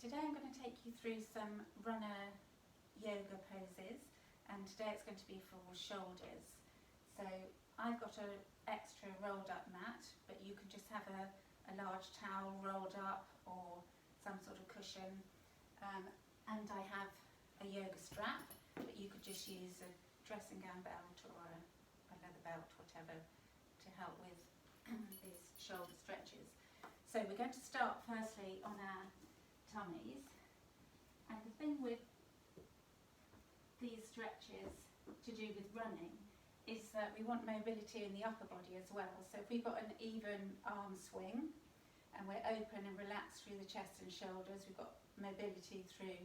Today I'm going to take you through some runner yoga poses, and today it's going to be for shoulders. So I've got an extra rolled up mat, but you can just have a large towel rolled up or some sort of cushion, and I have a yoga strap, but you could just use a dressing gown belt or a leather belt, whatever, to help with these shoulder stretches. So we're going to start firstly on our tummies, and the thing with these stretches to do with running is that we want mobility in the upper body as well. So if we've got an even arm swing and we're open and relaxed through the chest and shoulders, we've got mobility through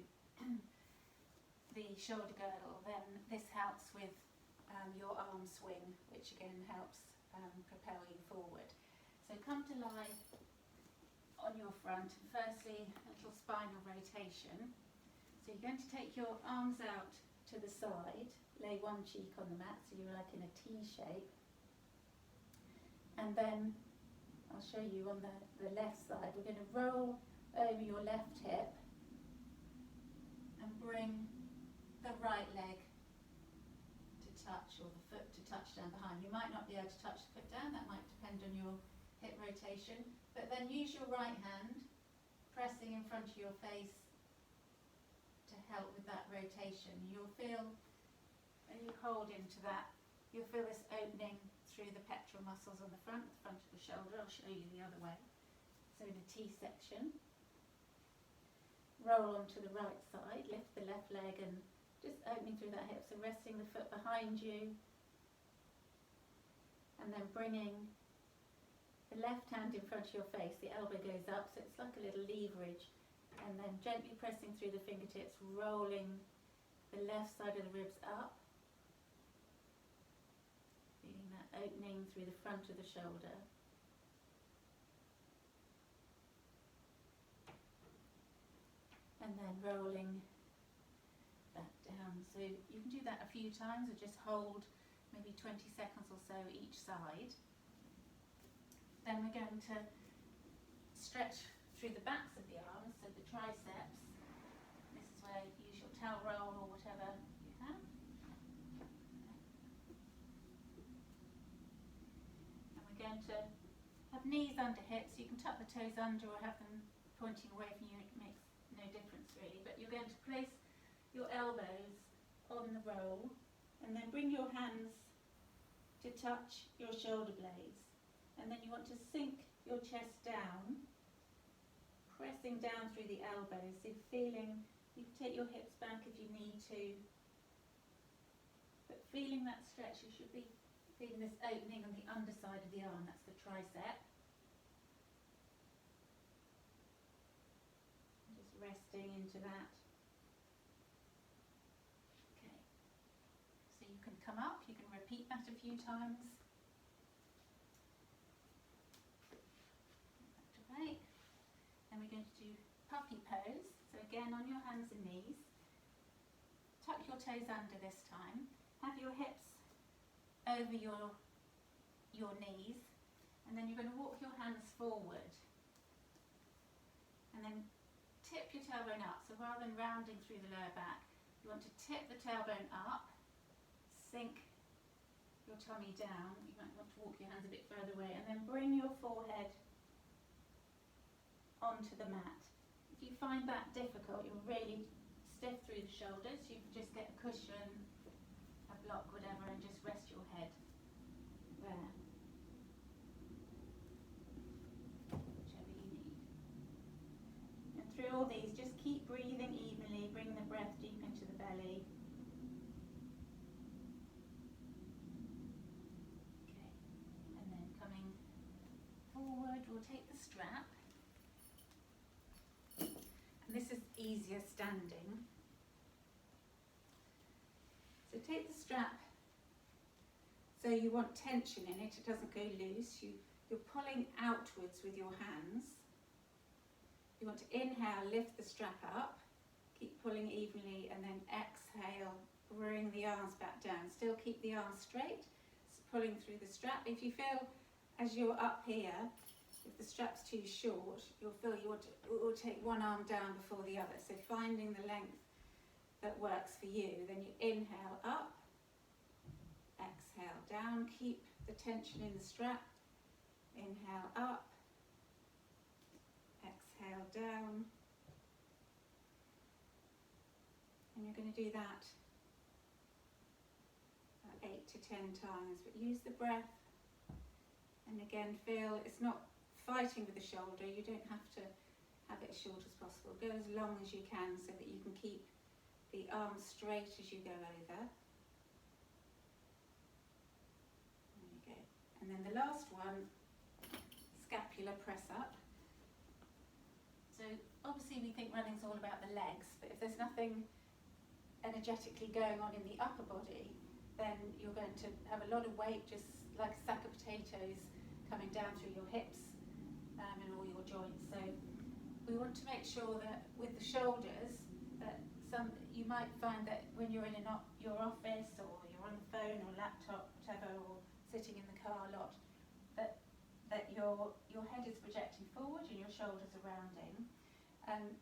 the shoulder girdle, then this helps with your arm swing, which again helps propel you forward. So come to lie on your front, and firstly a little spinal rotation. So you're going to take your arms out to the side, lay one cheek on the mat so you're like in a T shape, and then I'll show you on the left side, we're going to roll over your left hip and bring the right leg to touch, or the foot to touch down behind. You might not be able to touch the foot down, that might depend on your hip rotation, but then use your right hand pressing in front of your face to help with that rotation. You'll feel, when you hold into that, you'll feel this opening through the pectoral muscles on the front of the shoulder. I'll show you the other way. So in a T section, roll onto the right side, lift the left leg and just opening through that hip, so resting the foot behind you, and then bringing the left hand in front of your face, the elbow goes up, so it's like a little leverage, and then gently pressing through the fingertips, rolling the left side of the ribs up, feeling that opening through the front of the shoulder. And then rolling back down. So you can do that a few times, or just hold maybe 20 seconds or so each side. Then we're going to stretch through the backs of the arms, so the triceps. This is where you use your towel roll or whatever you have. And we're going to have knees under hips. You can tuck the toes under or have them pointing away from you. It makes no difference really. But you're going to place your elbows on the roll, and then bring your hands to touch your shoulder blades. And then you want to sink your chest down, pressing down through the elbows, so feeling, you can take your hips back if you need to, but feeling that stretch. You should be feeling this opening on the underside of the arm, that's the tricep. Just resting into that. Okay, so you can come up, you can repeat that a few times. Then we're going to do puppy pose. So again, on your hands and knees, tuck your toes under this time, have your hips over your knees, and then you're going to walk your hands forward, and then tip your tailbone up. So rather than rounding through the lower back, you want to tip the tailbone up, sink your tummy down. You might want to walk your hands a bit further away, and then bring your forehead onto the mat. If you find that difficult, you're really stiff through the shoulders, you can just get a cushion, a block, whatever, and just rest your head there, whichever you need. And through all these, just keep breathing evenly, bring the breath deep into the belly. Okay, and then coming forward, we'll take the strap. And this is easier standing. So take the strap, so you want tension in it, it doesn't go loose. You're pulling outwards with your hands. You want to inhale, lift the strap up, keep pulling evenly, and then exhale, bring the arms back down. Still keep the arms straight, pulling through the strap. If you feel as you're up here, if the strap's too short, you'll feel you want to, it will take one arm down before the other. So finding the length that works for you. Then you inhale up, exhale down, keep the tension in the strap. Inhale up, exhale down. And you're going to do that 8 to 10 times, but use the breath. And again, feel it's not fighting with the shoulder. You don't have to have it as short as possible. Go as long as you can so that you can keep the arms straight as you go over. There you go. And then the last one, scapular press up. So obviously we think running's all about the legs, but if there's nothing energetically going on in the upper body, then you're going to have a lot of weight, just like a sack of potatoes, coming down through your hips and all your joints. So we want to make sure that with the shoulders, that you might find that when you're in your office, or you're on the phone or laptop, whatever, or sitting in the car a lot, that your head is projecting forward and your shoulders are rounding.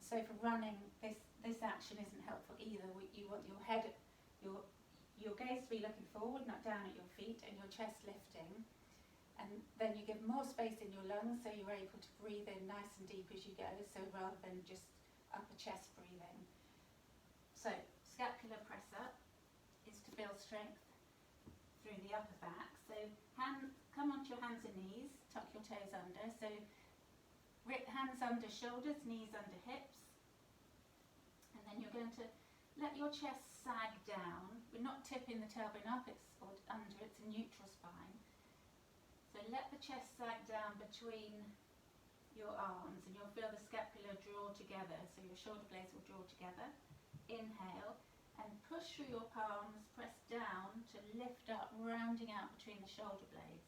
So for running, this action isn't helpful either. You want your head, your gaze to be looking forward, not down at your feet, and your chest lifting. And then you give more space in your lungs, so you're able to breathe in nice and deep as you go, so rather than just upper chest breathing. So scapular press up is to build strength through the upper back. So come onto your hands and knees, tuck your toes under. So hands under shoulders, knees under hips. And then you're going to let your chest sag down. We're not tipping the tailbone up or under, it's a neutral spine. So let the chest sag down between your arms, and you'll feel the scapula draw together, so your shoulder blades will draw together. Inhale, and push through your palms, press down to lift up, rounding out between the shoulder blades.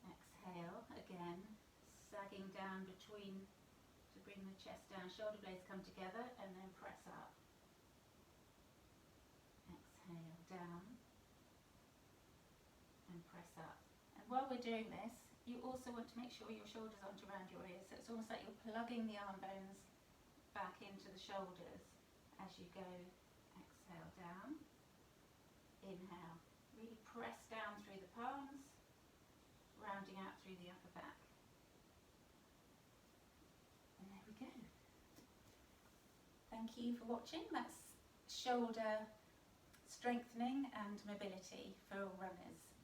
Exhale, again, sagging down between to bring the chest down, shoulder blades come together, and then press up. Exhale, down, and press up. And while we're doing this, you also want to make sure your shoulders aren't around your ears, so it's almost like you're plugging the arm bones back into the shoulders as you go. Exhale, down, inhale, really press down through the palms, rounding out through the upper back. And there we go. Thank you for watching. That's shoulder strengthening and mobility for all runners.